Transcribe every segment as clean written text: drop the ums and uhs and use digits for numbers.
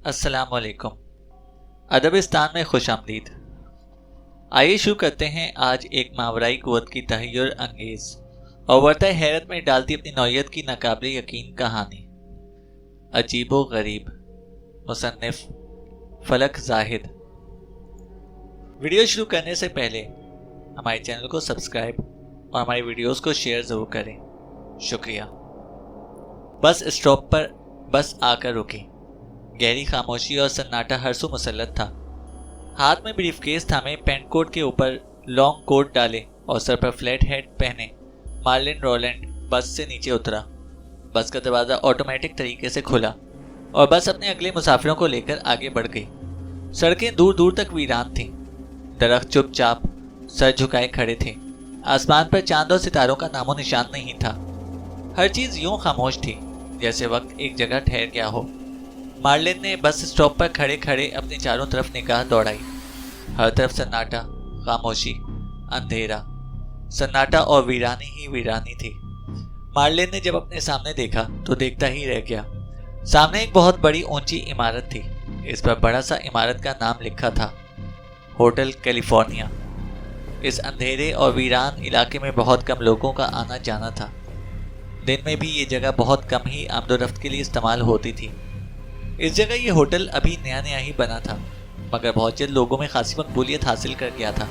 अस्सलाम वालेकुम। अदबिस्तान में खुश आमदीद। आइए शुरू करते हैं आज एक मावराई क़ुव्वत की तहय्युर अंगेज़ और वर्ता हैरत में डालती अपनी नौयत की नाकाबिल यकीन कहानी अजीबो गरीब, मुसन्निफ फलक जाहिद। वीडियो शुरू करने से पहले हमारे चैनल को सब्सक्राइब और हमारी वीडियोस को शेयर ज़रूर करें, शुक्रिया। बस स्टॉप पर बस आकर रुकी। गहरी खामोशी और सन्नाटा हरसू मुसल्लत था। हाथ में ब्रीफकेस थामे, पेंट कोट के ऊपर लॉन्ग कोट डाले और सर पर फ्लैट हेड पहने मार्लिन रोलैंड बस से नीचे उतरा। बस का दरवाज़ा ऑटोमेटिक तरीके से खुला और बस अपने अगले मुसाफिरों को लेकर आगे बढ़ गई। सड़कें दूर दूर तक वीरान थीं। दरख्त चुपचाप सर झुकाए खड़े थे। आसमान पर चांद और सितारों का नामो निशान नहीं था। हर चीज़ यूं खामोश थी जैसे वक्त एक जगह ठहर गया हो। मार्लिन ने बस स्टॉप पर खड़े खड़े अपनी चारों तरफ निगाह दौड़ाई। हर तरफ सन्नाटा, खामोशी, अंधेरा। सन्नाटा और वीरानी ही वीरानी थी। मार्लिन ने जब अपने सामने देखा तो देखता ही रह गया। सामने एक बहुत बड़ी ऊंची इमारत थी। इस पर बड़ा सा इमारत का नाम लिखा था, होटल कैलिफोर्निया। इस अंधेरे और वीरान इलाके में बहुत कम लोगों का आना जाना था। दिन में भी ये जगह बहुत कम ही आमदोरफ्त के लिए इस्तेमाल होती थी। इस जगह ये होटल अभी नया नया ही बना था, मगर बहुत जल्द लोगों में खासी मकबूलियत हासिल कर गया था।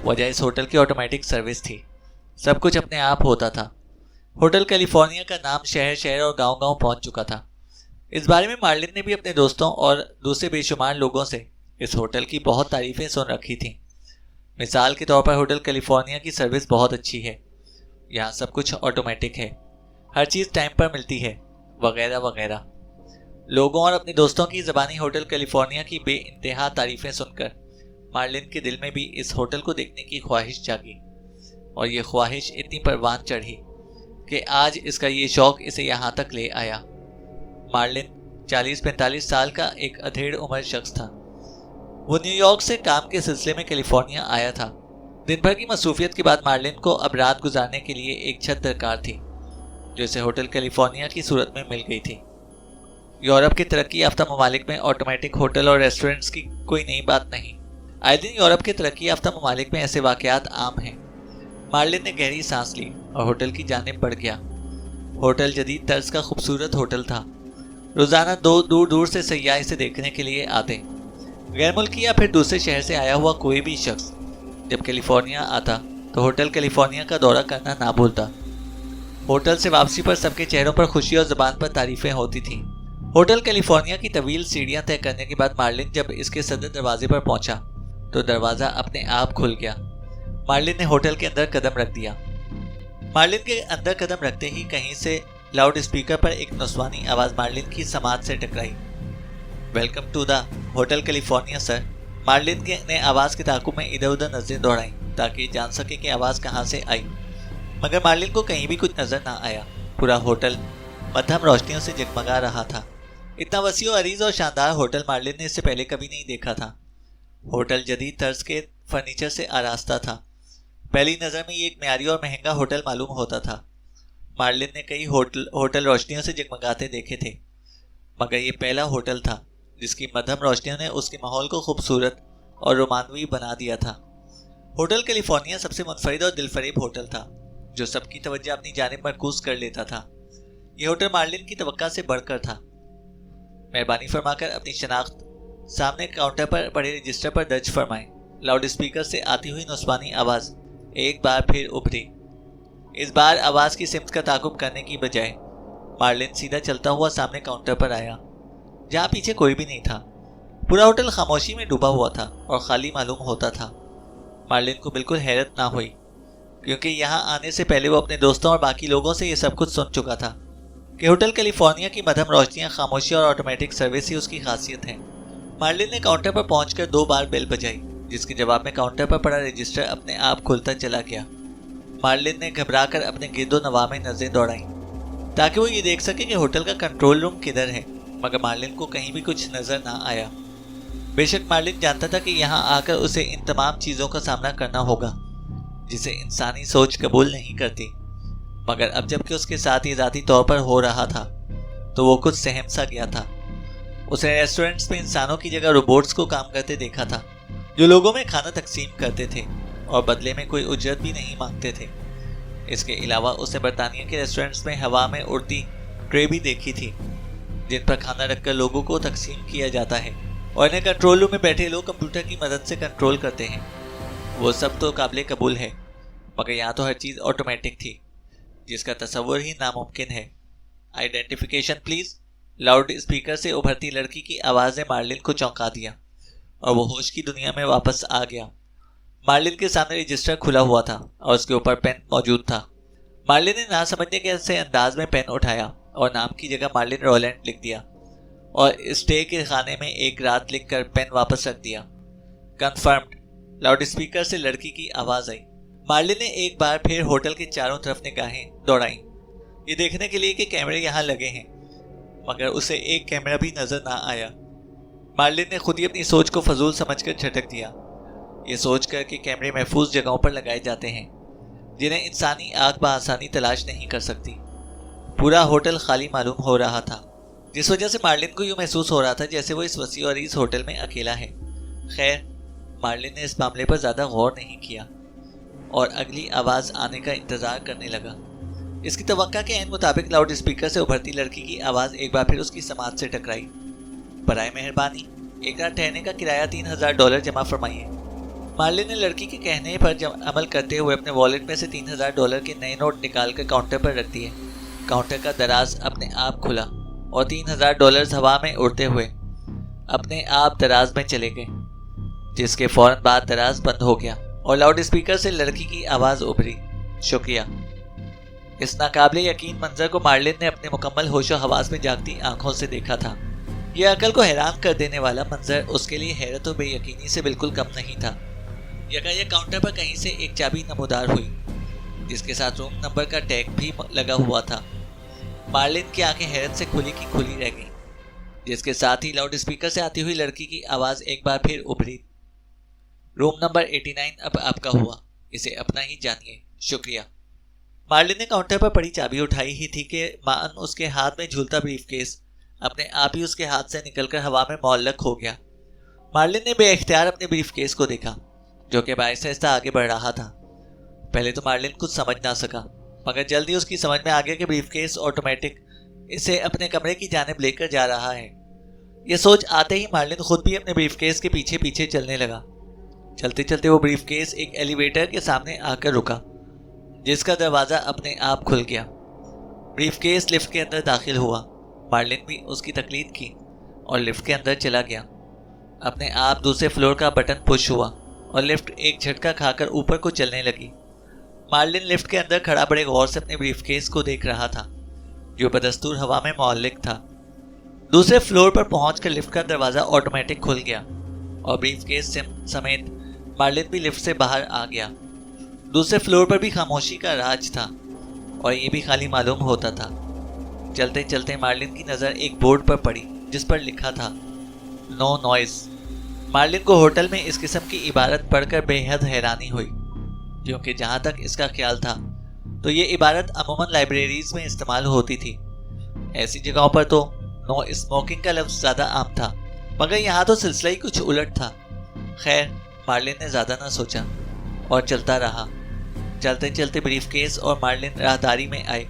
वजह इस होटल की ऑटोमेटिक सर्विस थी। सब कुछ अपने आप होता था। होटल कैलिफोर्निया का नाम शहर शहर और गांव गांव पहुंच चुका था। इस बारे में मार्लिन ने भी अपने दोस्तों और दूसरे बेशुमार लोगों से इस होटल की बहुत तारीफ़ें सुन रखी थीं। मिसाल के तौर पर होटल कैलिफोर्निया की सर्विस बहुत अच्छी है। यहाँ सब कुछ ऑटोमेटिक है, हर चीज़ टाइम पर मिलती है, वगैरह वगैरह। लोगों और अपने दोस्तों की ज़बानी होटल कैलिफोर्निया की बेइंतहा तारीफ़ें सुनकर मार्लिन के दिल में भी इस होटल को देखने की ख्वाहिश जागी और ये ख्वाहिश इतनी परवान चढ़ी कि आज इसका ये शौक़ इसे यहाँ तक ले आया। मार्लिन 40-45 साल का एक अधेड़ उम्र शख्स था। वो न्यूयॉर्क से काम के सिलसिले में कैलिफोर्निया आया था। दिन भर की मसरूफियत के बाद मार्लिन को अब रात गुजारने के लिए एक छत दरकार थी, जो इसे होटल कैलिफोर्निया की सूरत में मिल गई थी। यूरोप के तरक्की याफ्ता ममालिक में ऑटोमेटिक होटल और रेस्टोरेंट्स की कोई नई बात नहीं। आए दिन यूरोप के तरक्की याफ्ता ममालिक में ऐसे वाक़यात आम हैं। मार्लिन ने गहरी सांस ली और होटल की जानिब बढ़ गया। होटल जदीद तर्ज का खूबसूरत होटल था। रोज़ाना दूर दूर से सयाह इसे देखने के लिए आते। गैर मुल्की या फिर दूसरे शहर से आया हुआ कोई भी शख्स जब कैलिफोर्निया आता तो होटल कैलिफोर्निया का दौरा करना ना भूलता। होटल से वापसी पर सबके चेहरों पर खुशी और ज़बान पर तारीफ़ें होती थीं। होटल कैलिफोर्निया की तवील सीढ़ियां तय करने के बाद मार्लिन जब इसके सदर दरवाजे पर पहुंचा तो दरवाज़ा अपने आप खुल गया। मार्लिन ने होटल के अंदर कदम रख दिया। मार्लिन के अंदर कदम रखते ही कहीं से लाउड स्पीकर पर एक नस्वानी आवाज़ मार्लिन की समात से टकराई। Welcome to the hotel California sir. Marlin ने आवाज़ के ताक़ुब में इधर उधर नजरें दौड़ाई ताकि जान सके कि आवाज़ कहाँ से आई, मगर मार्लिन को कहीं भी कुछ नज़र ना आया। पूरा होटल मध्यम रोशनियों से जगमगा रहा था। इतना वसी और अरीज और शानदार होटल मार्लिन ने इससे पहले कभी नहीं देखा था। होटल जदीद तर्ज के फर्नीचर से आरास्ता था। पहली नज़र में ये एक म्यारी और महंगा होटल मालूम होता था। मार्लिन ने कई होटल रोशनियों से जगमगाते देखे थे, मगर ये पहला होटल था जिसकी मध्यम रोशनियों ने उसके माहौल को खूबसूरत और रोमानवी बना दिया था। होटल कैलिफोर्निया सबसे मुनफरिद और दिलफरेब होटल था जो सबकी तवज्जो अपनी जानिब मरकूज कर लेता था। यह होटल मार्लिन की तवक्का से बढ़कर था। मेहरबानी फरमाकर अपनी शनाख्त सामने काउंटर पर पड़े रजिस्टर पर दर्ज फरमाएं। लाउड स्पीकर से आती हुई नुस्वानी आवाज़ एक बार फिर उभरी। इस बार आवाज़ की सिमत का ताक़ुब करने की बजाय मार्लिन सीधा चलता हुआ सामने काउंटर पर आया, जहाँ पीछे कोई भी नहीं था। पूरा होटल खामोशी में डूबा हुआ था और खाली मालूम होता था। मार्लिन को बिल्कुल हैरत ना हुई, क्योंकि यहाँ आने से पहले वो अपने दोस्तों और बाकी लोगों से ये सब कुछ सुन चुका था कि होटल कैलिफोर्निया की मध्यम रोशनियाँ, खामोशी और ऑटोमेटिक सर्विस ही उसकी खासियत है। मार्लिन ने काउंटर पर पहुंचकर 2 बार बेल बजाई, जिसके जवाब में काउंटर पर पड़ा रजिस्टर अपने आप खुलता चला गया। मार्लिन ने घबराकर अपने गिरदो नवा में नजरें दौड़ाई ताकि वो ये देख सके कि होटल का कंट्रोल रूम किधर है, मगर मार्लिन को कहीं भी कुछ नजर ना आया। बेशक मार्लिन जानता था कि यहाँ आकर उसे इन तमाम चीज़ों का सामना करना होगा जिसे इंसानी सोच कबूल नहीं करती, मगर अब जबकि उसके साथ ही ज़ाती तौर पर हो रहा था तो वो कुछ सहम सा गया था। उसने रेस्टोरेंट्स में इंसानों की जगह रोबोट्स को काम करते देखा था, जो लोगों में खाना तकसीम करते थे और बदले में कोई उजरत भी नहीं मांगते थे। इसके अलावा उसने बरतानिया के रेस्टोरेंट्स में हवा में उड़ती ट्रे भी देखी थी, जिन पर खाना रखकर लोगों को तकसीम किया जाता है और इन्हें कंट्रोल रूम में बैठे लोग कंप्यूटर की मदद से कंट्रोल करते हैं। वो सब तो काबिल कबूल है, मगर यहाँ तो हर चीज़ ऑटोमेटिक थी, जिसका तस्वुर ही नामुमकिन है। Identification please. लाउड स्पीकर से उभरती लड़की की आवाज़ ने मार्लिन को चौंका दिया और वो होश की दुनिया में वापस आ गया। मार्लिन के सामने रजिस्टर खुला हुआ था और उसके ऊपर पेन मौजूद था। मार्लिन ने ना समझने के से अंदाज में पेन उठाया और नाम की जगह मार्लिन रोलैंड लिख दिया और स्टे के खाने में एक रात लिखकर पेन वापस रख दिया। कन्फर्म्ड। लाउड स्पीकर से लड़की की आवाज़ आई। मार्लिन ने एक बार फिर होटल के चारों तरफ निगाहें दौड़ाई, ये देखने के लिए कि कैमरे यहाँ लगे हैं, मगर उसे एक कैमरा भी नजर ना आया। मार्लिन ने खुद ही अपनी सोच को फजूल समझकर झटक दिया, ये सोच कर कि कैमरे महफूज जगहों पर लगाए जाते हैं जिन्हें इंसानी आंख बआसानी तलाश नहीं कर सकती। पूरा होटल खाली मालूम हो रहा था, जिस वजह से मार्लिन को यूँ महसूस हो रहा था जैसे वो इस वसी और इस होटल में अकेला है। खैर, मार्लिन ने इस मामले पर ज़्यादा गौर नहीं किया और अगली आवाज़ आने का इंतज़ार करने लगा। इसकी तवक्का के एन मुताबिक लाउड स्पीकर से उभरती लड़की की आवाज़ एक बार फिर उसकी समाज से टकराई। बराए मेहरबानी एक रात ठहरने का किराया $3000 जमा फरमाइए। मार्लिन ने लड़की के कहने पर अमल करते हुए अपने वॉलेट में से $3000 के नए नोट निकाल कर काउंटर पर रख दिए। काउंटर का दराज अपने आप खुला और $3000 हवा में उड़ते हुए अपने आप दराज में चले गए, जिसके फौरन बाद दराज बंद हो गया और लाउड स्पीकर से लड़की की आवाज़ उभरी, शुक्रिया। इस नाकाबिले यकीन मंजर को मार्लिन ने अपने मुकम्मल होशो हवास में जागती आंखों से देखा था। यह अकल को हैरान कर देने वाला मंजर उसके लिए हैरत और बेयकीनी से बिल्कुल कम नहीं था। यकायक काउंटर पर कहीं से एक चाबी नमूदार हुई, जिसके साथ रूम नंबर का टैग भी लगा हुआ था। मार्लिन की आंखें हैरत से खुली की खुली रह गईं, जिसके साथ ही लाउड स्पीकर से आती हुई लड़की की आवाज़ एक बार फिर उभरी, रूम नंबर 89 अब आपका हुआ, इसे अपना ही जानिए, शुक्रिया। मार्लिन ने काउंटर पर पड़ी चाबी उठाई ही थी कि माअन उसके हाथ में झूलता ब्रीफकेस अपने आप ही उसके हाथ से निकलकर हवा में मुअल्लक हो गया। मार्लिन ने बेइख्तियार अपने ब्रीफकेस को देखा, जो कि आहिस्ता आगे बढ़ रहा था। पहले तो मार्लिन कुछ समझ ना सका, मगर जल्दी उसकी समझ में आ गया कि ब्रीफकेस ऑटोमेटिक इसे अपने कमरे की जानिब लेकर जा रहा है। यह सोच आते ही मार्लिन खुद भी अपने ब्रीफकेस के पीछे पीछे चलने लगा। चलते चलते वो ब्रीफकेस एक एलिवेटर के सामने आकर रुका, जिसका दरवाज़ा अपने आप खुल गया। ब्रीफकेस लिफ्ट के अंदर दाखिल हुआ। मार्लिन भी उसकी तकलीद की और लिफ्ट के अंदर चला गया। अपने आप दूसरे फ्लोर का बटन पुश हुआ और लिफ्ट एक झटका खाकर ऊपर को चलने लगी। मार्लिन लिफ्ट के अंदर खड़ा बड़े गौर से अपने ब्रीफकेस को देख रहा था, जो बदस्तूर हवा में मुअल्लिक था। दूसरे फ्लोर पर पहुंचकर लिफ्ट का दरवाज़ा ऑटोमेटिक खुल गया और ब्रीफकेस समेत मार्लिन भी लिफ्ट से बाहर आ गया। दूसरे फ्लोर पर भी खामोशी का राज था और ये भी खाली मालूम होता था। चलते चलते मार्लिन की नज़र एक बोर्ड पर पड़ी, जिस पर लिखा था नो नॉइस। मार्लिन को होटल में इस किस्म की इबारत पढ़कर बेहद हैरानी हुई, क्योंकि जहाँ तक इसका ख्याल था तो ये इबारत अमूमन लाइब्रेरीज में इस्तेमाल होती थी। ऐसी जगहों पर तो नो स्मोकिंग का लफ्ज़ ज़्यादा आम था, मगर यहाँ तो सिलसिला ही कुछ उलट था। खैर, मार्लिन ने ज़्यादा ना सोचा और चलता रहा। चलते चलते ब्रीफकेस और मार्लिन राहदारी में आए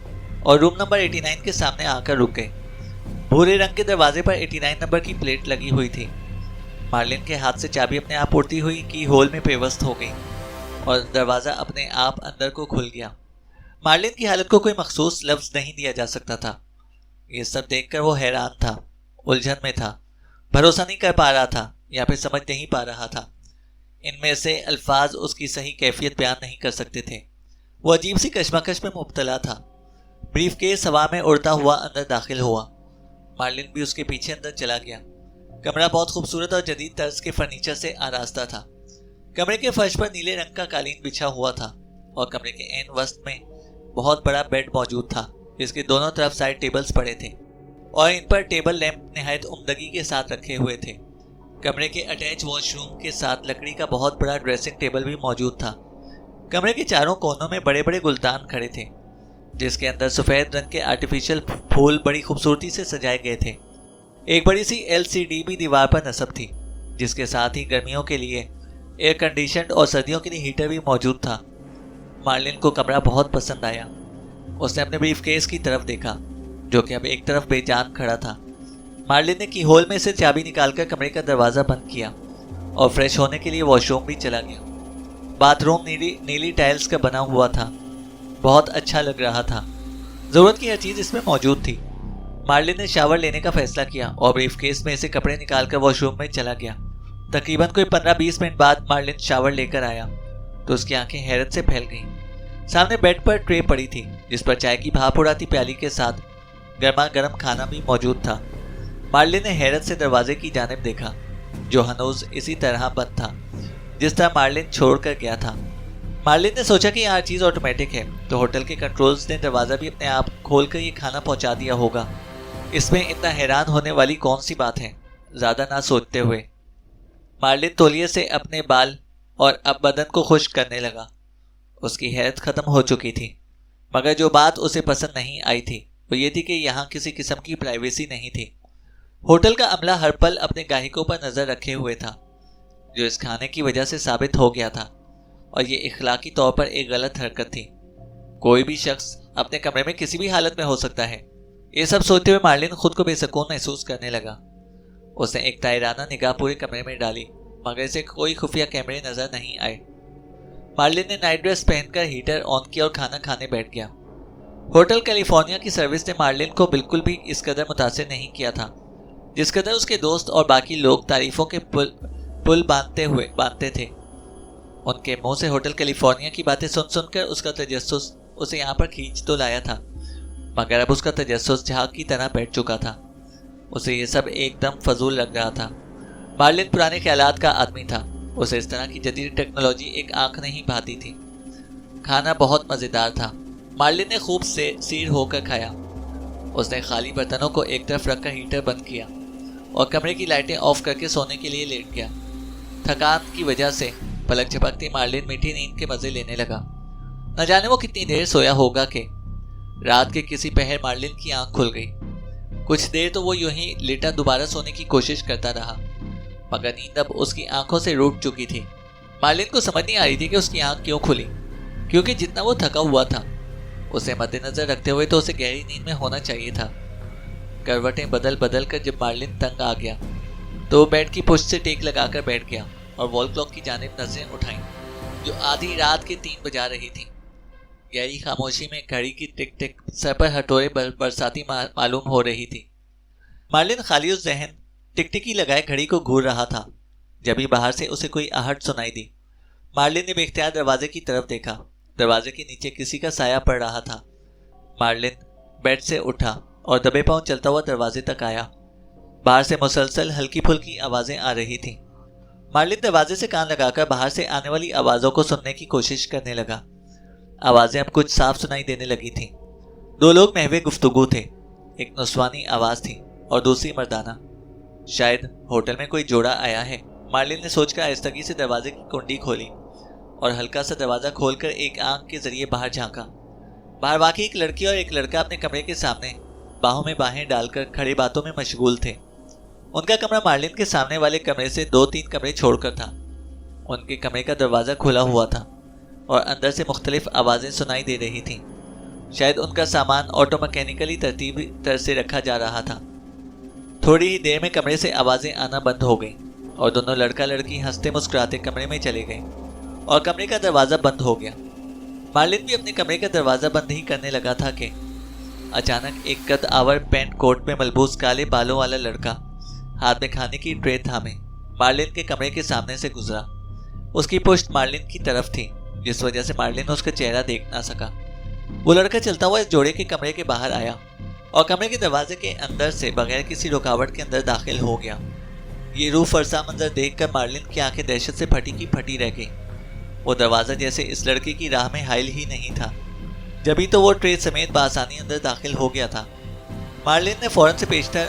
और रूम नंबर 89 के सामने आकर रुक गए। भूरे रंग के दरवाजे पर 89 नंबर की प्लेट लगी हुई थी। मार्लिन के हाथ से चाबी अपने आप उड़ती हुई की होल में पेवस्त हो गई और दरवाज़ा अपने आप अंदर को खुल गया। मार्लिन की हालत को कोई मखसूस लफ्ज़ नहीं दिया जा सकता था। ये सब देखकर वो हैरान था, उलझन में था, भरोसा नहीं कर पा रहा था या फिर समझ नहीं पा रहा था। इनमें से अल्फाज उसकी सही कैफियत बयान नहीं कर सकते थे। वो अजीब सी कशमकश में मुब्तला था। ब्रीफकेस हवा में उड़ता हुआ अंदर दाखिल हुआ। मार्लिन भी उसके पीछे अंदर चला गया। कमरा बहुत खूबसूरत और जदीद तर्ज के फर्नीचर से आरास्ता था। कमरे के फर्श पर नीले रंग का कालीन बिछा हुआ था और कमरे के ऐन वस्त में बहुत बड़ा बेड मौजूद था, जिसके दोनों तरफ साइड टेबल्स पड़े थे और इन पर टेबल लैंप निहायत उम्दगी के साथ रखे हुए थे। कमरे के अटैच वॉशरूम के साथ लकड़ी का बहुत बड़ा ड्रेसिंग टेबल भी मौजूद था। कमरे के चारों कोनों में बड़े बड़े गुलदान खड़े थे, जिसके अंदर सफ़ेद रंग के आर्टिफिशियल फूल बड़ी खूबसूरती से सजाए गए थे। एक बड़ी सी LCD भी दीवार पर नस्ब थी, जिसके साथ ही गर्मियों के लिए एयर कंडीशनड और सर्दियों के लिए हीटर भी मौजूद था। मार्लिन को कमरा बहुत पसंद आया। उसने अपने ब्रीफकेस की तरफ देखा, जो कि अब एक तरफ बेजान खड़ा था। मार्लिन ने की होल में से चाबी निकालकर कमरे का दरवाज़ा बंद किया और फ्रेश होने के लिए वॉशरूम भी चला गया। बाथरूम नीली टाइल्स का बना हुआ था, बहुत अच्छा लग रहा था। ज़रूरत की हर चीज़ इसमें मौजूद थी। मार्लिन ने शावर लेने का फैसला किया और ब्रीफकेस में से कपड़े निकालकर वॉशरूम में चला गया। तकरीबन कोई 15-20 मिनट बाद मार्लिन शावर लेकर आया तो उसकी आंखें हैरत से फैल गईं। सामने बेड पर ट्रे पड़ी थी, जिस पर चाय की भाप उड़ाती प्याली के साथ गर्मा गर्म खाना भी मौजूद था। मार्लिन ने हैरत से दरवाजे की जानिब देखा, जो हनूज इसी तरह बंद था जिस तरह मार्लिन छोड़ कर गया था। मार्लिन ने सोचा कि हर चीज़ ऑटोमेटिक है, तो होटल के कंट्रोल्स ने दरवाज़ा भी अपने आप खोल कर ये खाना पहुंचा दिया होगा। इसमें इतना हैरान होने वाली कौन सी बात है? ज़्यादा ना सोचते हुए मार्लिन तौलिए से अपने बाल और अब बदन को खुश्क करने लगा। उसकी हैरत ख़त्म हो चुकी थी, मगर जो बात उसे पसंद नहीं आई थी वो ये थी कि यहाँ किसी किस्म की प्राइवेसी नहीं थी। होटल का अमला हर पल अपने गाहकों पर नज़र रखे हुए था, जो इस खाने की वजह से साबित हो गया था, और ये इखलाकी तौर पर एक गलत हरकत थी। कोई भी शख्स अपने कमरे में किसी भी हालत में हो सकता है। ये सब सोचते हुए मार्लिन खुद को बेसुकून महसूस करने लगा। उसने एक तायराना निगाह पूरे कमरे में डाली, मगर इसे कोई खुफिया कैमरे नजर नहीं आए। मार्लिन ने नाइट ड्रेस पहनकर हीटर ऑन किया और खाना खाने बैठ गया। होटल कैलिफोर्निया की सर्विस ने मार्लिन को बिल्कुल भी इस कदर मुतासिर नहीं किया था, जिस कदर उसके दोस्त और बाकी लोग तारीफों के पुल बांधते थे। उनके मुंह से होटल कैलिफोर्निया की बातें सुन सुनकर उसका तजस्सुस उसे यहाँ पर खींच तो लाया था, मगर अब उसका तजस्सुस झाग की तरह बैठ चुका था। उसे ये सब एकदम फजूल लग रहा था। मार्लिन पुराने ख्यालात का आदमी था। उसे इस तरह की जदीद टेक्नोलॉजी एक आंख नहीं भाती थी। खाना बहुत मज़ेदार था। मार्लिन ने खूब से सीर होकर खाया। उसने खाली बर्तनों को एक तरफ रखकर हीटर बंद किया और कमरे की लाइटें ऑफ करके सोने के लिए लेट गया। थकान की वजह से पलक झपकती मार्लिन मीठी नींद के मज़े लेने लगा। न जाने वो कितनी देर सोया होगा कि रात के किसी पहर मार्लिन की आंख खुल गई। कुछ देर तो वो यूं ही लेटा दोबारा सोने की कोशिश करता रहा, मगर नींद अब उसकी आंखों से रूठ चुकी थी। मार्लिन को समझ नहीं आ रही थी कि उसकी आंख क्यों खुली, क्योंकि जितना वो थका हुआ था उसे मद्देनजर रखते हुए तो उसे गहरी नींद में होना चाहिए था। करवटें बदल बदल कर जब मार्लिन तंग आ गया तो वो बेड की पुश्त से टेक लगाकर बैठ गया और वॉल क्लॉक की जानिब नजरें उठाईं, जो आधी रात के 3 बजा रही थी। गहरी खामोशी में घड़ी की टिक टिक सर पर हटोरे बरसाती मालूम हो रही थी। मार्लिन खाली उस जहन टिकटिकी लगाए घड़ी को घूर रहा था, जब ही बाहर से उसे कोई आहट सुनाई दी। मार्लिन ने बेख्तियार दरवाजे की तरफ देखा। दरवाजे के नीचे किसी का साया पड़ रहा था। मार्लिन बेड से उठा और दबे पांव चलता हुआ दरवाजे तक आया। बाहर से मुसलसल हल्की फुल्की आवाजें आ रही थीं। मार्लिन दरवाजे से कान लगाकर बाहर से आने वाली आवाज़ों को सुनने की कोशिश करने लगा। आवाज़ें अब कुछ साफ सुनाई देने लगी थीं। 2 लोग महवे गुफ्तगू थे। एक नुस्वानी आवाज़ थी और दूसरी मर्दाना। शायद होटल में कोई जोड़ा आया है। मार्लिन ने सोचकर आहिस्तगी से दरवाजे की कुंडी खोली और हल्का सा दरवाज़ा खोलकर एक आंख के जरिए बाहर झांका। बाहर वाकई एक लड़की और एक लड़का अपने कमरे के सामने बाहों में बाहें डालकर खड़े बातों में मशगूल थे। उनका कमरा मार्लिन के सामने वाले कमरे से 2-3 कमरे छोड़कर था। उनके कमरे का दरवाज़ा खुला हुआ था और अंदर से मुख्तलिफ आवाज़ें सुनाई दे रही थीं। शायद उनका सामान ऑटो मैकेनिकली तरतीबी तरह से रखा जा रहा था। थोड़ी ही देर में कमरे से आवाज़ें आना बंद हो गईं और दोनों लड़का लड़की हंसते मुस्कुराते कमरे में चले गए और कमरे का दरवाज़ा बंद हो गया। मार्लिन भी अपने कमरे का दरवाज़ा बंद ही करने लगा था कि अचानक एक कद आवर पेंट कोट में मलबूस काले बालों वाला लड़का हाथ में खाने की ट्रे थामे मार्लिन के कमरे के सामने से गुजरा। उसकी पुश्त मार्लिन की तरफ थी, जिस वजह से मार्लिन उसका चेहरा देख ना सका। वो लड़का चलता हुआ इस जोड़े के कमरे के बाहर आया और कमरे के दरवाजे के अंदर से बगैर किसी रुकावट के अंदर दाखिल हो गया। ये रूह फरसा मंजर देखकर मार्लिन की आंखें दहशत से फटी की फटी रह गई। वो दरवाज़ा जैसे इस लड़के की राह में हाइल ही नहीं था, जभी तो वो ट्रे समेत बासानी अंदर दाखिल हो गया था। मार्लिन ने फौरन से पेशतर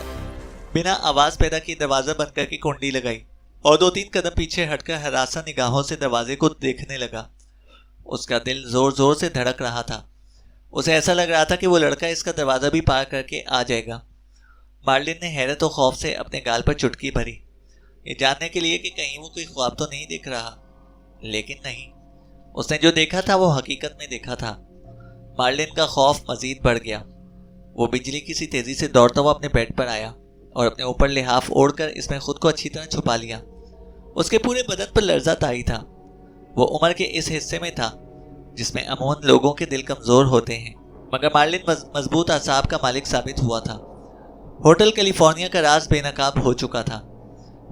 बिना आवाज़ पैदा किए दरवाज़ा बंद करके कुंडी लगाई और 2-3 कदम पीछे हटकर हरासा निगाहों से दरवाजे को देखने लगा। उसका दिल जोर जोर से धड़क रहा था। उसे ऐसा लग रहा था कि वो लड़का इसका दरवाज़ा भी पार करके आ जाएगा। मार्लिन ने हैरत और खौफ से अपने गाल पर चुटकी भरी, ये जानने के लिए कि कहीं वो कोई ख्वाब तो नहीं देख रहा। लेकिन नहीं, उसने जो देखा था वो हकीकत में देखा था। मार्लिन का खौफ मजीद बढ़ गया। वो बिजली की सी तेजी से दौड़ता हुआ अपने बेड पर आया और अपने ऊपर लिहाफ ओढ़कर इसमें खुद को अच्छी तरह छुपा लिया। उसके पूरे बदन पर लर्जा तारी था। वो उम्र के इस हिस्से में था जिसमें अमूमन लोगों के दिल कमजोर होते हैं, मगर मार्लिन मजबूत असाब का मालिक साबित हुआ था। होटल कैलिफोर्निया का राज बेनकाब हो चुका था।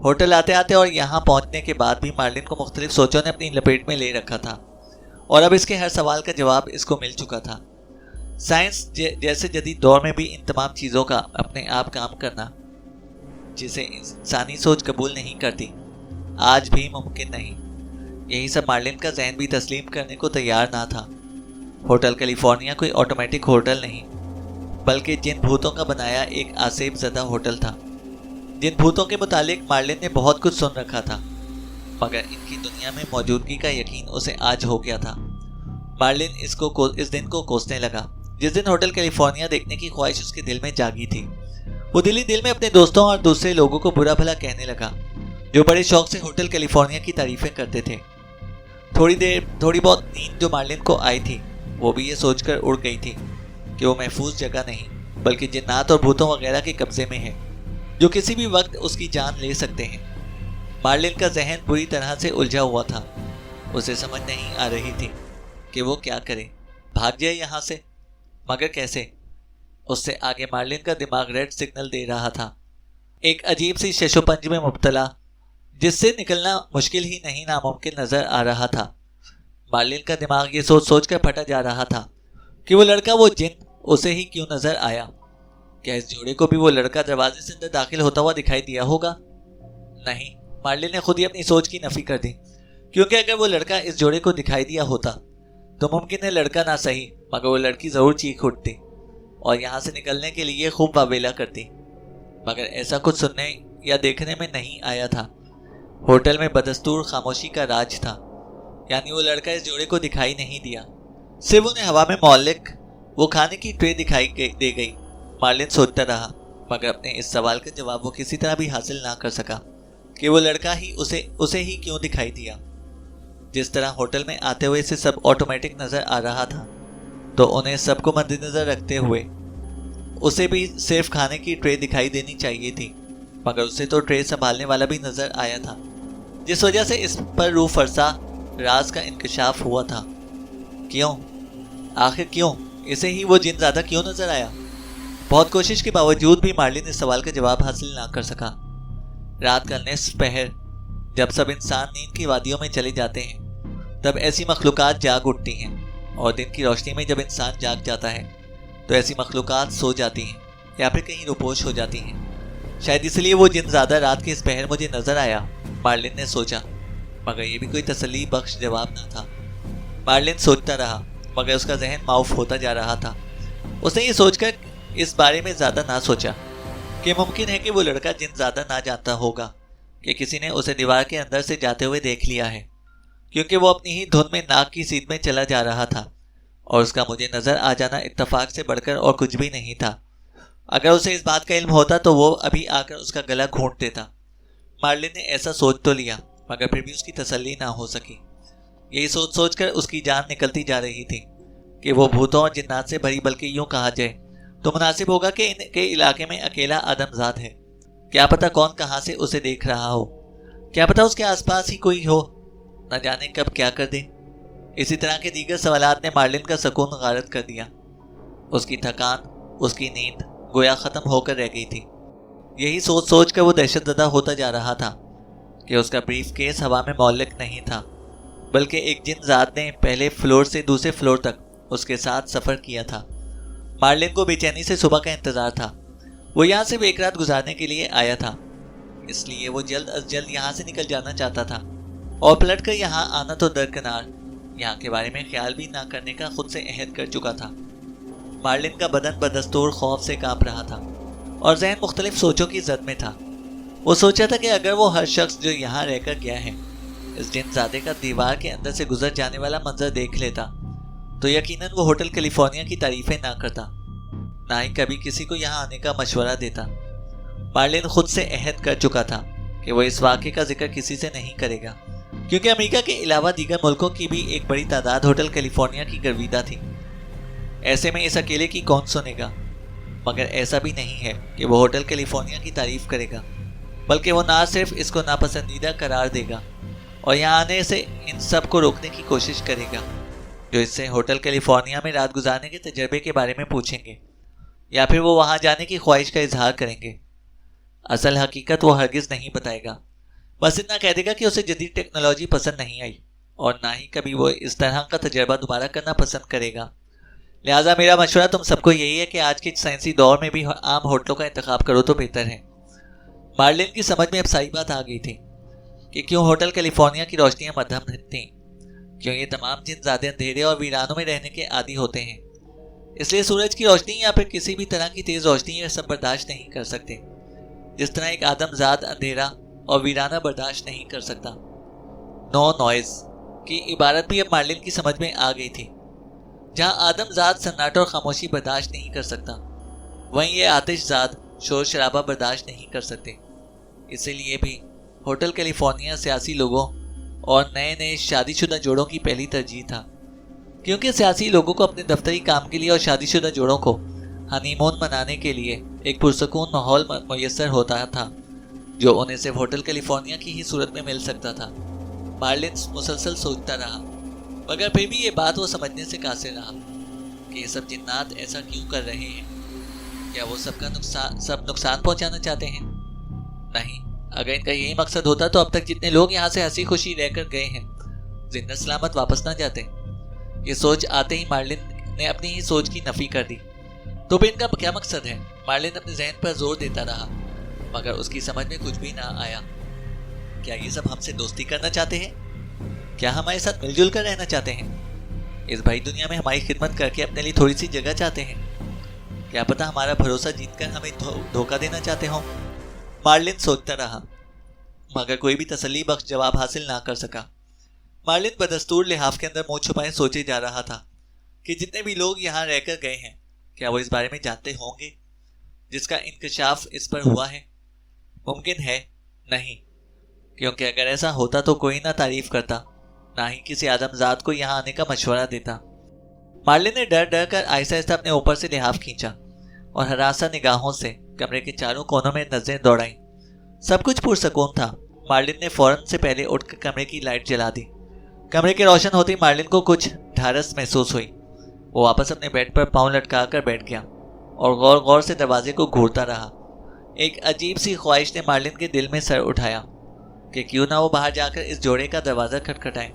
होटल आते आते और यहाँ पहुँचने के बाद भी मार्लिन को मुख्तलिफ सोचों ने अपनी लपेट में ले रखा था और अब इसके हर सवाल का जवाब इसको मिल चुका था। साइंस जैसे जदीद दौर में भी इन तमाम चीज़ों का अपने आप काम करना, जिसे इंसानी सोच कबूल नहीं करती, आज भी मुमकिन नहीं। यही सब मार्लिन का जहन भी तस्लीम करने को तैयार ना था। होटल कैलिफोर्निया कोई ऑटोमेटिक होटल नहीं, बल्कि जिन भूतों का बनाया एक आसेब ज़दा होटल था। जिन भूतों के मुतालिक मार्लिन ने बहुत कुछ सुन रखा था, मगर इनकी दुनिया में मौजूदगी का यकीन उसे आज हो गया था। मार्लिन इस दिन को कोसने लगा जिस दिन होटल कैलिफोर्निया देखने की ख्वाहिश उसके दिल में जागी थी। वो दिल ही दिल में अपने दोस्तों और दूसरे लोगों को बुरा भला कहने लगा जो बड़े शौक से होटल कैलिफोर्निया की तारीफें करते थे। थोड़ी बहुत नींद जो मार्लिन को आई थी, वो भी ये सोचकर उड़ गई थी कि वो महफूज जगह नहीं बल्कि जिन्नात और भूतों वगैरह के कब्जे में है जो किसी भी वक्त उसकी जान ले सकते हैं। मार्लिन का जहन बुरी तरह से उलझा हुआ था। उसे समझ नहीं आ रही थी कि वो क्या करे। भाग जाए यहाँ से, मगर कैसे? उससे आगे मार्लिन का दिमाग रेड सिग्नल दे रहा था, एक अजीब सी शशोपंज में मुब्तला जिससे निकलना मुश्किल ही नहीं नामुमकिन नजर आ रहा था। मार्लिन का दिमाग ये सोच कर फटा जा रहा था कि वो लड़का, वो जिन उसे ही क्यों नजर आया। क्या इस जोड़े को भी वो लड़का दरवाजे से अंदर दाखिल होता हुआ दिखाई दिया होगा? नहीं, मार्लिन ने खुद ही अपनी सोच की नफी कर दी, क्योंकि अगर वो लड़का इस जोड़े को दिखाई दिया होता तो मुमकिन है लड़का ना सही मगर वो लड़की जरूर चीख उठती और यहाँ से निकलने के लिए खूब वावेला करती। मगर ऐसा कुछ सुनने या देखने में नहीं आया था। होटल में बदस्तूर खामोशी का राज था, यानी वो लड़का इस जोड़े को दिखाई नहीं दिया। सिर्फ उन्हें हवा में मौलिक वो खाने की ट्रे दिखाई दे गई। मार्लिन सोचता रहा, मगर अपने इस सवाल का जवाब वो किसी तरह भी हासिल ना कर सका कि वो लड़का ही उसे ही क्यों दिखाई दिया। जिस तरह होटल में आते हुए से सब ऑटोमेटिक नजर आ रहा था, तो उन्हें सबको मद्देनजर रखते हुए उसे भी सिर्फ खाने की ट्रे दिखाई देनी चाहिए थी, मगर उसे तो ट्रे संभालने वाला भी नजर आया था, जिस वजह से इस पर रूह फरसा राज का इंकशाफ हुआ था। क्यों? आखिर क्यों? इसे ही वो जिन ज़्यादा क्यों नजर आया? बहुत कोशिश के बावजूद भी मार्लिन इस सवाल का जवाब हासिल ना कर सका। रात का निस्फ पहर, जब सब इंसान नींद की वादियों में चले जाते हैं, तब ऐसी मखलूकात जाग उठती हैं, और दिन की रोशनी में जब इंसान जाग जाता है तो ऐसी मखलूकात सो जाती हैं या फिर कहीं रुपोश हो जाती हैं। शायद इसलिए वो जिन ज़्यादा रात के इस पहर मुझे नजर आया, मार्लिन ने सोचा, मगर ये भी कोई तसल्ली बख्श जवाब न था। मार्लिन सोचता रहा, मगर उसका जहन माउफ होता जा रहा था। उसने ये सोचकर इस बारे में ज़्यादा ना सोचा कि मुमकिन है कि वो लड़का जिन ज़्यादा ना जानता होगा कि किसी ने उसे दीवार के अंदर से जाते हुए देख लिया है, क्योंकि वो अपनी ही धुन में नाक की सीध में चला जा रहा था और उसका मुझे नज़र आ जाना इत्तेफाक से बढ़कर और कुछ भी नहीं था। अगर उसे इस बात का इल्म होता तो वो अभी आकर उसका गला घोंट देता। मार्लिन ने ऐसा सोच तो लिया, मगर फिर भी उसकी तसल्ली ना हो सकी। यही सोच कर उसकी जान निकलती जा रही थी कि वो भूतों और जिन्नात से भरी, बल्कि यूँ कहा जाए तो मुनासिब होगा कि इनके इलाके में अकेला आदमजात है। क्या पता कौन कहाँ से उसे देख रहा हो, क्या पता उसके आसपास ही कोई हो, न जाने कब क्या कर दे। इसी तरह के दीगर सवालात ने मार्लिन का सुकून गारत कर दिया। उसकी थकान, उसकी नींद गोया ख़त्म होकर रह गई थी। यही सोच कर वो दहशतज़दा होता जा रहा था कि उसका ब्रीफ केस हवा में मौलिक नहीं था, बल्कि एक जिन ज़ात ने पहले फ्लोर से दूसरे फ्लोर तक उसके साथ सफ़र किया था। मार्लिन को बेचैनी से सुबह का इंतज़ार था। वो यहाँ से एक रात गुजारने के लिए आया था, इसलिए वो जल्द अज जल्द यहाँ से निकल जाना चाहता था और पलट कर यहाँ आना तो दरकिनार, यहाँ के बारे में ख्याल भी ना करने का खुद से अहद कर चुका था। मार्लिन का बदन बदस्तूर खौफ से कांप रहा था और जहन मुख्तलिफ सोचों की जद में था। वो सोचा था कि अगर वो हर शख्स जो यहाँ रहकर गया है इस जिनज़ादे का दीवार के अंदर से गुजर जाने वाला मंजर देख लेता तो यकीनन वो होटल कैलिफोर्निया की तारीफें ना करता, ना ही कभी किसी को यहाँ आने का मशवरा देता। مارلن خود سے عہد کر چکا تھا کہ وہ اس واقعے کا ذکر کسی سے نہیں کرے گا، کیونکہ امریکہ کے علاوہ دیگر ملکوں کی بھی ایک بڑی تعداد ہوٹل کیلیفورنیا کی گرویدہ تھی۔ ایسے میں اس اکیلے کی کون سنے گا؟ مگر ایسا بھی نہیں ہے کہ وہ ہوٹل کیلیفورنیا کی تعریف کرے گا، بلکہ وہ نہ صرف اس کو ناپسندیدہ قرار دے گا اور یہاں آنے سے ان سب کو روکنے کی کوشش کرے گا جو اس سے ہوٹل کیلیفورنیا میں رات گزارنے کے تجربے کے بارے میں پوچھیں گے یا پھر وہ وہاں جانے کی خواہش کا اظہار کریں گے۔ اصل حقیقت وہ ہرگز نہیں بتائے گا، بس اتنا کہہ دے گا کہ اسے جدید ٹیکنالوجی پسند نہیں آئی اور نہ ہی کبھی وہ اس طرح کا تجربہ دوبارہ کرنا پسند کرے گا۔ لہٰذا میرا مشورہ تم سب کو یہی ہے کہ آج کے سائنسی دور میں بھی عام ہوٹلوں کا انتخاب کرو تو بہتر ہے۔ مارلن کی سمجھ میں اب صحیح بات آ گئی تھی کہ کیوں ہوٹل کیلیفورنیا کی روشنیاں مدھم تھیں، کیوں یہ تمام جن زیادہ اندھیرے اور ویرانوں میں رہنے کے عادی ہوتے ہیں، اس لیے سورج کی روشنی یا پھر کسی بھی طرح کی تیز روشنی یہ سب برداشت نہیں کر سکتے، جس طرح ایک آدم ذات اندھیرا اور ویرانہ برداشت نہیں کر سکتا۔ نو نوائز کی عبارت بھی اب مارلن کی سمجھ میں آ گئی تھی۔ جہاں آدم ذات سناٹا اور خاموشی برداشت نہیں کر سکتا، وہیں یہ آتش ذات شور شرابہ برداشت نہیں کر سکتے۔ اسی لیے بھی ہوٹل کیلیفورنیا سیاسی لوگوں اور نئے شادی شدہ جوڑوں کی پہلی ترجیح تھا، کیونکہ سیاسی لوگوں کو اپنے دفتری کام کے لیے اور شادی شدہ جوڑوں کو ہنی مون منانے کے لیے ایک پرسکون ماحول میسر ہوتا تھا جو انہیں صرف ہوٹل کیلیفورنیا کی ہی صورت میں مل سکتا تھا۔ مارلن مسلسل سوچتا رہا، مگر پھر بھی یہ بات وہ سمجھنے سے قاصر رہا کہ یہ سب جنات ایسا کیوں کر رہے ہیں؟ کیا وہ سب نقصان پہنچانا چاہتے ہیں؟ نہیں، اگر ان کا یہی مقصد ہوتا تو اب تک جتنے لوگ یہاں سے ہنسی خوشی رہ کر گئے ہیں زندہ سلامت واپس نہ جاتے۔ یہ سوچ آتے ہی مارلن نے اپنی ہی سوچ کی نفی کر دی۔ تو پھر ان کا کیا مقصد ہے؟ مارلن اپنے ذہن پر زور دیتا رہا، مگر اس کی سمجھ میں کچھ بھی نہ آیا۔ کیا یہ سب ہم سے دوستی کرنا چاہتے ہیں؟ کیا ہمارے ساتھ مل جل کر رہنا چاہتے ہیں؟ اس بھائی دنیا میں ہماری خدمت کر کے اپنے لیے تھوڑی سی جگہ چاہتے ہیں؟ کیا پتا ہمارا بھروسہ جیت کر ہمیں دھوکہ دینا چاہتے ہوں؟ مارلن سوچتا رہا، مگر کوئی بھی تسلی بخش جواب حاصل نہ کر سکا۔ مارلن بدستور لحاف کے اندر منہ چھپائے سوچے جا رہا تھا کہ جتنے بھی لوگ یہاں رہ کر گئے ہیں کیا وہ اس بارے میں جانتے ہوں گے جس کا انکشاف اس پر ہوا ہے؟ ممکن ہے نہیں، کیونکہ اگر ایسا ہوتا تو کوئی نہ تعریف کرتا، نہ ہی کسی آدم ذات کو یہاں آنے کا مشورہ دیتا۔ مارلن نے ڈر ڈر کر آہستہ آہستہ اپنے اوپر سے لحاف کھینچا اور ہراساں نگاہوں سے کمرے کے چاروں کونوں میں نظریں دوڑائیں۔ سب کچھ پرسکون تھا۔ مارلن نے فوراً سے پہلے اٹھ کر کمرے کی لائٹ جلا دی۔ کمرے کے روشن ہوتے ہی مارلن کو کچھ ڈھارس محسوس ہوئی۔ وہ واپس اپنے بیڈ پر پاؤں لٹکا کر بیٹھ گیا اور غور غور سے دروازے کو گھورتا رہا۔ ایک عجیب سی خواہش نے مارلن کے دل میں سر اٹھایا کہ کیوں نہ وہ باہر جا کر اس جوڑے کا دروازہ کھٹکھٹائے،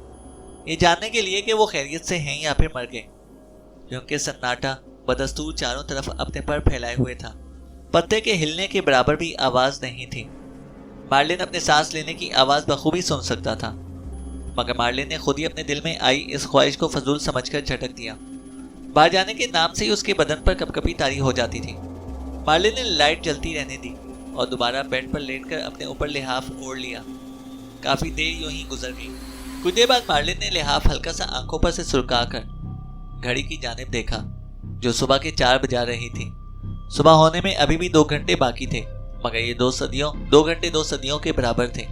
یہ جاننے کے لیے کہ وہ خیریت سے ہیں یا پھر مر گئے، کیونکہ سناٹا بدستور چاروں طرف اپنے پر پھیلائے ہوئے تھا۔ پتے کے ہلنے کے برابر بھی آواز نہیں تھی۔ مارلن اپنے سانس لینے کی آواز بخوبی سن سکتا تھا، مگر مارلن نے خود ہی اپنے دل میں آئی اس خواہش کو فضول سمجھ کر جھٹک دیا۔ باہر جانے کے نام سے ہی اس کے بدن پر کپکپی طاری ہو جاتی تھی۔ مارلن نے لائٹ جلتی رہنے دی اور دوبارہ بیڈ پر لیٹ کر اپنے اوپر لحاف اوڑھ لیا۔ کافی دیر یوں ہی گزر گئی۔ کچھ دیر بعد مارلن نے لحاف ہلکا سا آنکھوں پر سے سرکا کر گھڑی کی جانب دیکھا جو صبح کے 4 بجا رہی تھی۔ صبح ہونے میں ابھی بھی 2 گھنٹے باقی تھے، مگر یہ 2 گھنٹے 2 صدیوں کے برابر تھے۔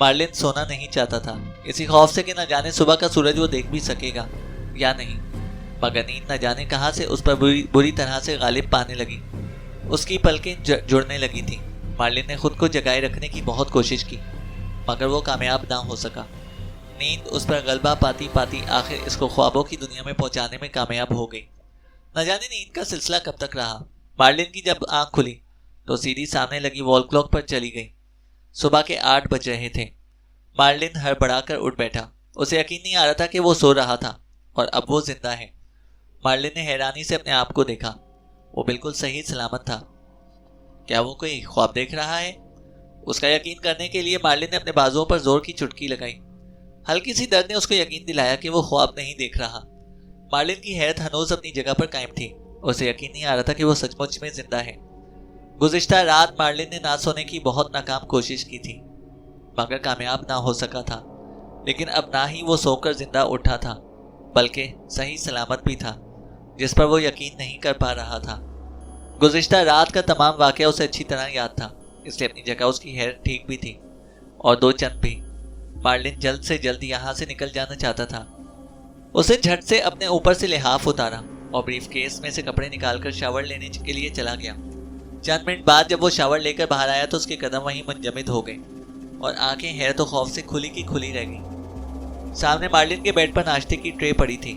مارلن سونا نہیں چاہتا تھا، اسی خوف سے کہ نہ جانے صبح کا سورج وہ دیکھ بھی سکے گا یا نہیں، مگر نیند نہ جانے کہاں سے اس پر بری طرح سے غالب پانے لگی۔ اس کی پلکیں جڑنے لگی تھیں۔ مارلن نے خود کو جگائے رکھنے کی بہت کوشش کی، مگر وہ کامیاب نہ ہو سکا۔ نیند اس پر غلبہ پاتی پاتی آخر اس کو خوابوں کی دنیا میں پہنچانے میں کامیاب ہو گئی۔ نہ جانے نیند کا سلسلہ کب تک رہا۔ مارلن کی جب آنکھ کھلی تو سیدھی سامنے لگی وال کلاک پر چلی گئی۔ صبح کے 8 بج رہے تھے۔ مارلن ہڑبڑا کر اٹھ بیٹھا۔ اسے یقین نہیں آ رہا تھا کہ وہ سو رہا تھا اور اب وہ زندہ ہے۔ مارلن نے حیرانی سے اپنے آپ کو دیکھا۔ وہ بالکل صحیح سلامت تھا۔ کیا وہ کوئی خواب دیکھ رہا ہے؟ اس کا یقین کرنے کے لیے مارلن نے اپنے بازوؤں پر زور کی چٹکی لگائی۔ ہلکی سی درد نے اس کو یقین دلایا کہ وہ خواب نہیں دیکھ رہا۔ مارلن کی حیرت ہنوز اپنی جگہ پر قائم تھی۔ اسے یقین نہیں آ رہا تھا کہ وہ سچ مچ میں زندہ ہے۔ گزشتہ رات مارلن نے نہ سونے کی بہت ناکام کوشش کی تھی، مگر کامیاب نہ ہو سکا تھا۔ لیکن اب نہ ہی وہ سو کر زندہ اٹھا تھا، بلکہ صحیح سلامت بھی تھا، جس پر وہ یقین نہیں کر پا رہا تھا۔ गुज़िश्ता रात का तमाम वाक़या उसे अच्छी तरह याद था, इसलिए अपनी जगह उसकी हेयर ठीक भी थी और दो चंद भी। मार्लिन जल्द से जल्द यहाँ से निकल जाना चाहता था। उसे झट से अपने ऊपर से लिहाफ उतारा और ब्रीफ केस में से कपड़े निकालकर शावर लेने के लिए चला गया। चंद मिनट बाद जब वो शावर लेकर बाहर आया तो उसके कदम वहीं मुंजमद हो गए और आंखें हेयर तो खौफ से खुली की खुली रह गई। सामने मार्लिन के बेड पर नाश्ते की ट्रे पड़ी थी,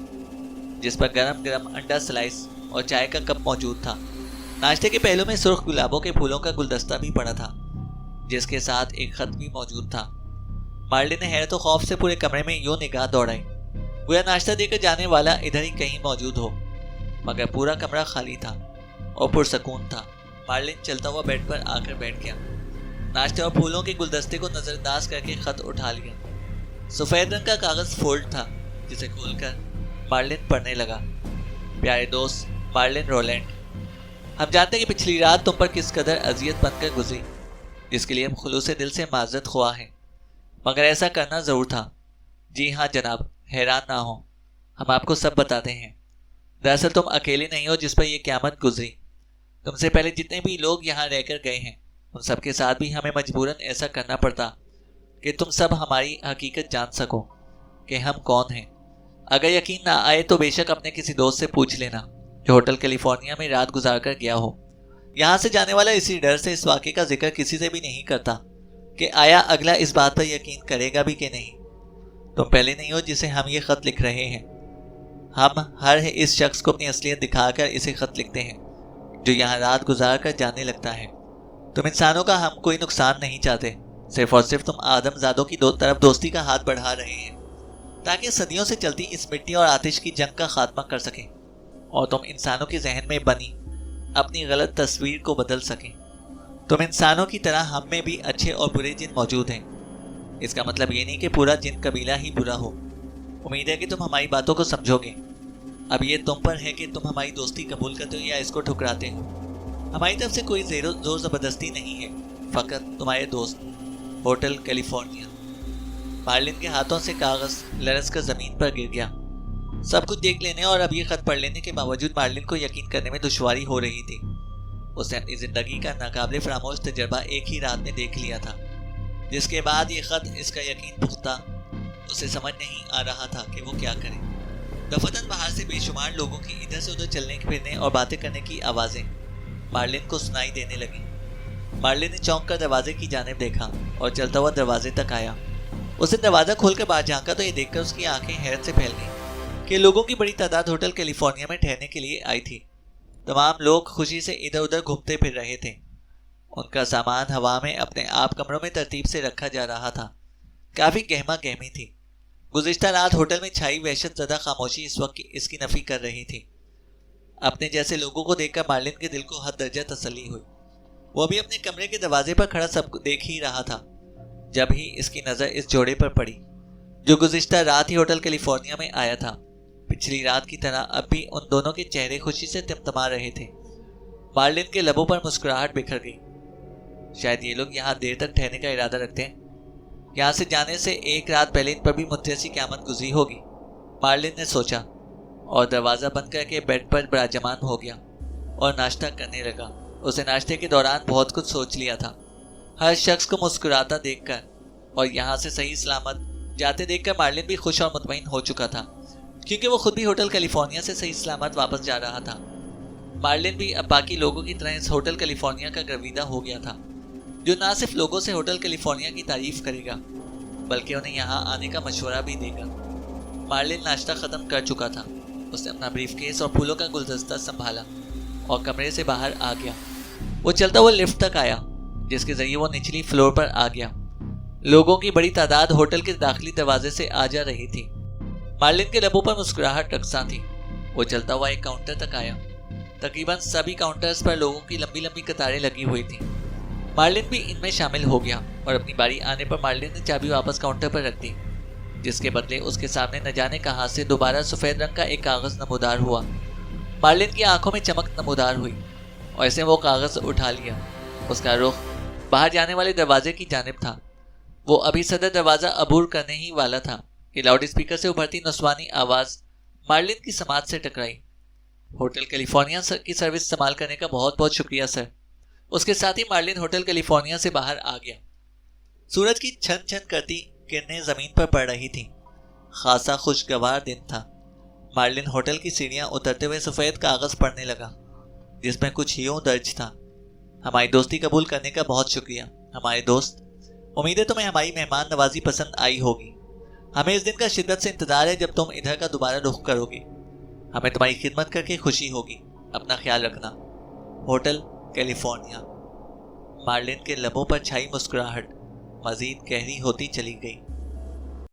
जिस पर गरम गरम अंडा स्लाइस और चाय का कप मौजूद था। नाश्ते के पहलू में सुर्ख गुलाबों के फूलों का गुलदस्ता भी पड़ा था, जिसके साथ एक खत भी मौजूद था। मार्लिन ने हैरत और खौफ से पूरे कमरे में यूं निगाह दौड़ाई, गोया नाश्ता देकर जाने वाला इधर ही कहीं मौजूद हो, मगर पूरा कमरा खाली था और पुरसकून था। मार्लिन चलता हुआ बेड पर आकर बैठ गया। नाश्ते और फूलों के गुलदस्ते को नजरअंदाज करके खत उठा लिया। सफेद रंग का कागज फोल्ड था, जिसे खोलकर मार्लिन पढ़ने लगा। प्यारे दोस्त मार्लिन रोलैंड, हम जानते हैं कि पिछली रात तुम पर किस कदर अजियत बनकर गुजरी, जिसके लिए हम खुलूसे दिल से माजरत ख्वाह हैं, मगर ऐसा करना जरूर था। जी हाँ जनाब, हैरान ना हो, हम आपको सब बताते हैं। दरअसल तुम अकेले नहीं हो जिस पर यह क़यामत गुजरी। तुमसे पहले जितने भी लोग यहाँ रहकर गए हैं, उन सब के साथ भी हमें मजबूरन ऐसा करना पड़ता कि तुम सब हमारी हकीकत जान सको कि हम कौन हैं। अगर यकीन ना आए तो बेशक अपने किसी दोस्त से पूछ लेना जो होटल कैलिफोर्निया में रात गुजार कर गया हो। यहाँ से जाने वाला इसी डर से इस वाक़े का जिक्र किसी से भी नहीं करता कि आया अगला इस बात पर यकीन करेगा भी कि नहीं। तुम पहले नहीं हो जिसे हम ये ख़त लिख रहे हैं। हम हर इस शख्स को अपनी असलियत दिखाकर इसे ख़त लिखते हैं जो यहाँ रात गुजार कर जाने लगता है। तुम इंसानों का हम कोई नुकसान नहीं चाहते, सिर्फ और सिर्फ तुम आदमजादों की दो तरफ दोस्ती का हाथ बढ़ा रहे हैं ताकि सदियों से चलती इस मिट्टी और आतिश की जंग का खात्मा कर सकें और तुम इंसानों के जहन में बनी अपनी गलत तस्वीर को बदल सकें। तुम इंसानों की तरह हम में भी अच्छे और बुरे जिन मौजूद हैं। इसका मतलब ये नहीं कि पूरा जिन कबीला ही बुरा हो। उम्मीद है कि तुम हमारी बातों को समझोगे। अब ये तुम पर है कि तुम हमारी दोस्ती कबूल करते हो या इसको ठुकराते हो। हमारी तरफ से कोई जोर ज़बरदस्ती नहीं है, फ़कत तुम्हारे दोस्त होटल कैलिफोर्निया। मार्लिन के हाथों से कागज़ लरस कर ज़मीन पर गिर गया। सब कुछ देख लेने और अब ये ख़त पढ़ लेने के बावजूद मार्लिन को यकीन करने में दुश्वारी हो रही थी। उसने अपनी ज़िंदगी का नाकाबिले फरामोश तजर्बा एक ही रात में देख लिया था, जिसके बाद ये ख़त इसका यकीन पुख्ता। उसे समझ नहीं आ रहा था कि वो क्या करे। दफतन बाहर से बेशुमार लोगों की इधर से उधर चलने फिरने और बातें करने की आवाज़ें मार्लिन को सुनाई देने लगी। मार्लिन ने चौंक कर दरवाजे की जानिब देखा और चलता हुआ दरवाजे तक आया। उसे दरवाज़ा खोलकर बाहर झांका तो ये देखकर उसकी आंखें हैरत से फैल गईं कि लोगों की बड़ी तादाद होटल कैलिफोर्निया में ठहरने के लिए आई थी। तमाम लोग खुशी से इधर उधर घूमते फिर रहे थे। उनका सामान हवा में अपने आप कमरों में तरतीब से रखा जा रहा था। काफ़ी गहमा गहमी थी। गुज़िश्ता रात होटल में छाई वहशत ज़दा खामोशी इस वक्त इसकी नफ़ी कर रही थी। अपने जैसे लोगों को देखकर मार्लिन के दिल को हद दर्जा तसल्ली हुई। वो भी अपने कमरे के दरवाजे पर खड़ा सब देख ही रहा था जब ही इसकी नज़र इस जोड़े पर पड़ी जो गुज़िश्ता रात ही होटल कैलिफोर्निया में आया था। पिछली रात की तरह अब भी उन दोनों के चेहरे खुशी से तिमतमा रहे थे। मार्लिन के लबों पर मुस्कुराहट बिखर गई। शायद ये लोग यहाँ देर तक ठहरने का इरादा रखते हैं। यहाँ से जाने से एक रात पहले इन पर भी मुद्दसी क़यामत गुजरी होगी, मार्लिन ने सोचा और दरवाज़ा बंद करके बेड पर बराजमान हो गया और नाश्ता करने लगा। उसे नाश्ते के दौरान बहुत कुछ सोच लिया था। हर शख्स को मुस्कुराता देखकर और यहाँ से सही सलामत जाते देखकर मार्लिन भी खुश और मुतमईन हो चुका था, क्योंकि वो खुद भी होटल कैलिफोर्निया से सही सलामत वापस जा रहा था। मार्लिन भी अब बाकी लोगों की तरह इस होटल कैलिफोर्निया का गर्विदा हो गया था, जो ना सिर्फ लोगों से होटल कैलिफोर्निया की तारीफ करेगा बल्कि उन्हें यहाँ आने का मशवरा भी देगा। मार्लिन नाश्ता ख़त्म कर चुका था। उसने अपना ब्रीफकेस और फूलों का गुलदस्ता संभाला और कमरे से बाहर आ गया। वो चलता हुआ लिफ्ट तक आया, जिसके ज़रिए वो निचली फ्लोर पर आ गया। लोगों की बड़ी तादाद होटल के दाखिली दरवाजे से आ जा रही थी। मार्लिन के लबों पर मुस्कुराहट रकसा थी। वो चलता हुआ एक काउंटर तक आया। तकरीबन सभी काउंटर्स पर लोगों की लंबी लंबी कतारें लगी हुई थी। मार्लिन भी इनमें शामिल हो गया और अपनी बारी आने पर मार्लिन ने चाबी वापस काउंटर पर रख दी, जिसके बदले उसके सामने न जाने कहां से दोबारा सफ़ेद रंग का एक कागज़ नमूदार हुआ। मार्लिन की आंखों में चमक नमूदार हुई और इसने वो कागज़ उठा लिया। उसका रुख बाहर जाने वाले दरवाजे की जानिब था। वो अभी सदर दरवाज़ा अबूर करने ही वाला था कि लाउड स्पीकर से उभरती नस्वानी आवाज़ मार्लिन की समात से टकराई। ہوٹل کیلیفورنیا کی سروس استعمال کرنے کا بہت بہت شکریہ سر۔ اس کے ساتھ ہی مارلن ہوٹل کیلیفورنیا سے باہر آ گیا۔ سورج کی چھن چھن کرتی کرنیں زمین پر پڑ رہی تھیں۔ خاصا خوشگوار دن تھا۔ مارلن ہوٹل کی سیڑھیاں اترتے ہوئے سفید کاغذ پڑھنے لگا جس میں کچھ یوں درج تھا: ہماری دوستی قبول کرنے کا بہت شکریہ ہمارے دوست۔ امید ہے تمہیں ہماری مہمان نوازی پسند آئی ہوگی۔ ہمیں اس دن کا شدت سے انتظار ہے جب تم ادھر کا دوبارہ رخ کرو گے۔ ہمیں تمہاری خدمت کر کے خوشی ہوگی۔ اپنا خیال رکھنا۔ Hotel California. مارلن کے لبوں پر چھائی مسکراہٹ مزید گہری ہوتی چلی گئی۔